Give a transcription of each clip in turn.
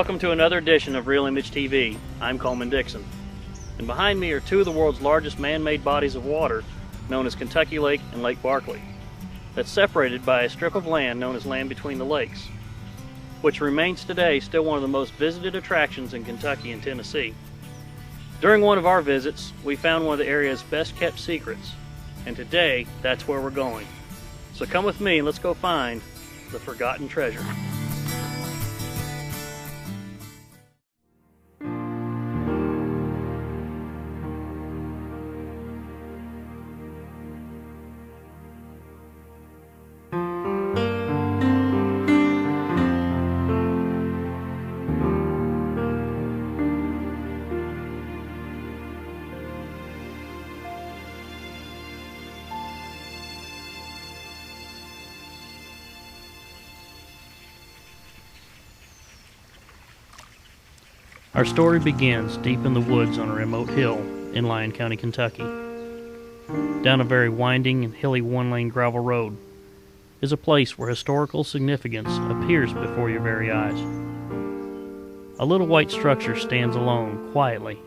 Welcome to another edition of Real Image TV. I'm Coleman Dixon. And behind me are two of the world's largest man-made bodies of water, known as Kentucky Lake and Lake Barkley, that's separated by a strip of land known as Land Between the Lakes, which remains today still one of the most visited attractions in Kentucky and Tennessee. During one of our visits, we found one of the area's best kept secrets, and today that's where we're going. So come with me and let's go find the forgotten treasure. Our story begins deep in the woods on a remote hill in Lyon County, Kentucky. Down a very winding and hilly one-lane gravel road is a place where historical significance appears before your very eyes. A little white structure stands alone, quietly,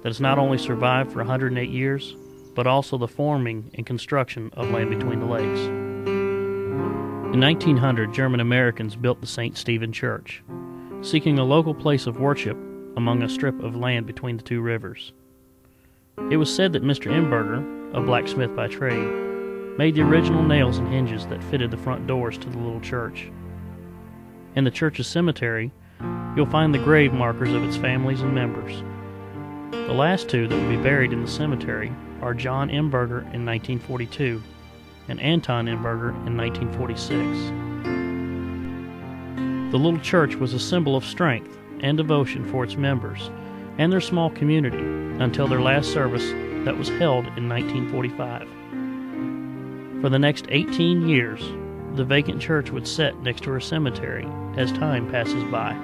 that has not only survived for 108 years, but also the forming and construction of Land Between the Lakes. In 1900, German Americans built the St. Stephen Church, seeking a local place of worship among a strip of land between the two rivers. It was said that Mr. Imberger, a blacksmith by trade, made the original nails and hinges that fitted the front doors to the little church. In the church's cemetery, you'll find the grave markers of its families and members. The last two that will be buried in the cemetery are John Imberger in 1942 and Anton Imberger in 1946. The little church was a symbol of strength and devotion for its members and their small community until their last service that was held in 1945. For the next 18 years, the vacant church would sit next to her cemetery as time passes by.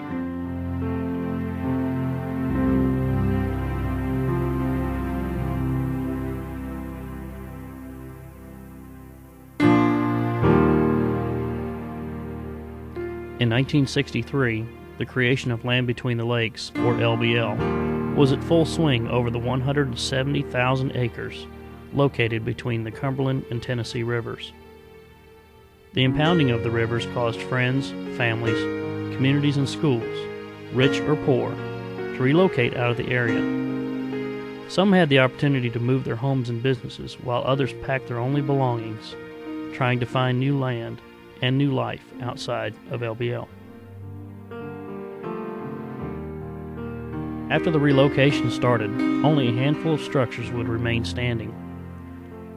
In 1963, the creation of Land Between the Lakes, or LBL, was at full swing over the 170,000 acres located between the Cumberland and Tennessee rivers. The impounding of the rivers caused friends, families, communities, and schools, rich or poor, to relocate out of the area. Some had the opportunity to move their homes and businesses, while others packed their only belongings, trying to find new land and new life outside of LBL. After the relocation started, only a handful of structures would remain standing.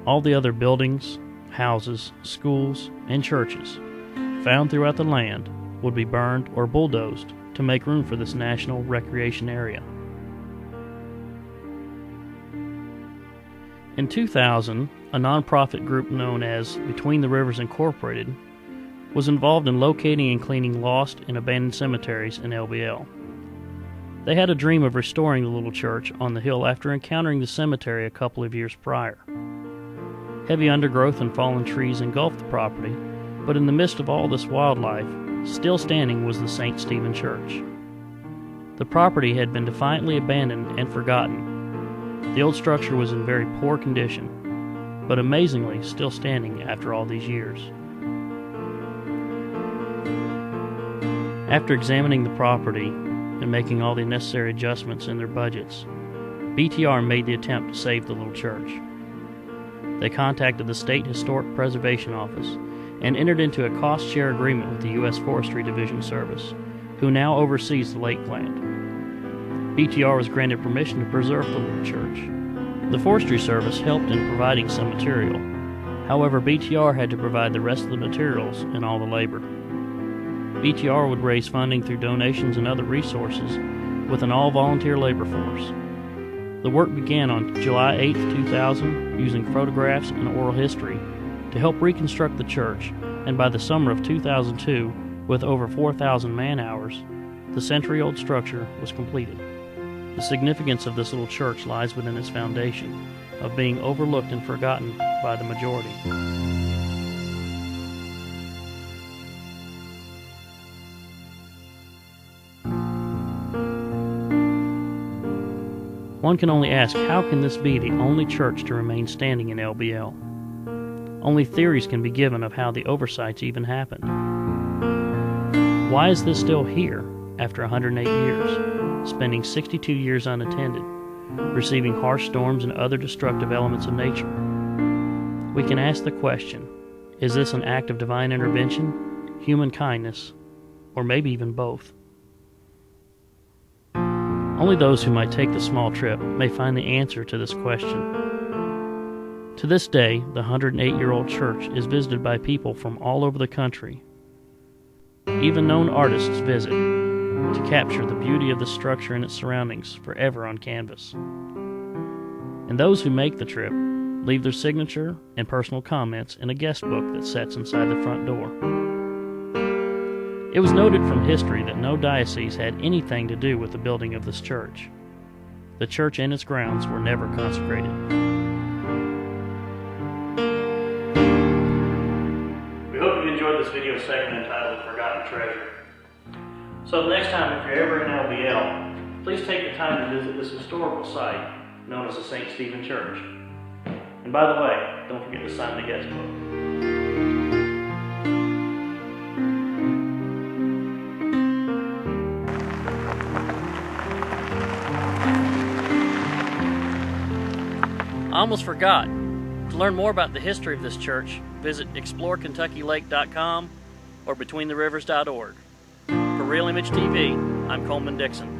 All the other buildings, houses, schools, and churches found throughout the land would be burned or bulldozed to make room for this national recreation area. In 2000, a nonprofit group known as Between the Rivers Incorporated was involved in locating and cleaning lost and abandoned cemeteries in LBL. They had a dream of restoring the little church on the hill after encountering the cemetery a couple of years prior. Heavy undergrowth and fallen trees engulfed the property, but in the midst of all this wildlife, still standing was the St. Stephen Church. The property had been defiantly abandoned and forgotten. The old structure was in very poor condition, but amazingly still standing after all these years. After examining the property and making all the necessary adjustments in their budgets, BTR made the attempt to save the little church. They contacted the State Historic Preservation Office and entered into a cost-share agreement with the U.S. Forestry Division Service, who now oversees the lakeland. BTR was granted permission to preserve the little church. The Forestry Service helped in providing some material. However, BTR had to provide the rest of the materials and all the labor. BTR would raise funding through donations and other resources with an all-volunteer labor force. The work began on July 8, 2000, using photographs and oral history to help reconstruct the church, and by the summer of 2002, with over 4,000 man-hours, the century-old structure was completed. The significance of this little church lies within its foundation, of being overlooked and forgotten by the majority. One can only ask, how can this be the only church to remain standing in LBL? Only theories can be given of how the oversights even happened. Why is this still here after 108 years, spending 62 years unattended, receiving harsh storms and other destructive elements of nature? We can ask the question, is this an act of divine intervention, human kindness, or maybe even both? Only those who might take the small trip may find the answer to this question. To this day, the 108-year-old church is visited by people from all over the country. Even known artists visit to capture the beauty of the structure and its surroundings forever on canvas. And those who make the trip leave their signature and personal comments in a guest book that sits inside the front door. It was noted from history that no diocese had anything to do with the building of this church. The church and its grounds were never consecrated. We hope you enjoyed this video segment entitled Forgotten Treasure. So next time, if you're ever in LBL, please take the time to visit this historical site known as the St. Stephen Church. And by the way, don't forget to sign the guest book. I almost forgot. To learn more about the history of this church, visit explorekentuckylake.com or betweentherivers.org. For Real Image TV, I'm Coleman Dixon.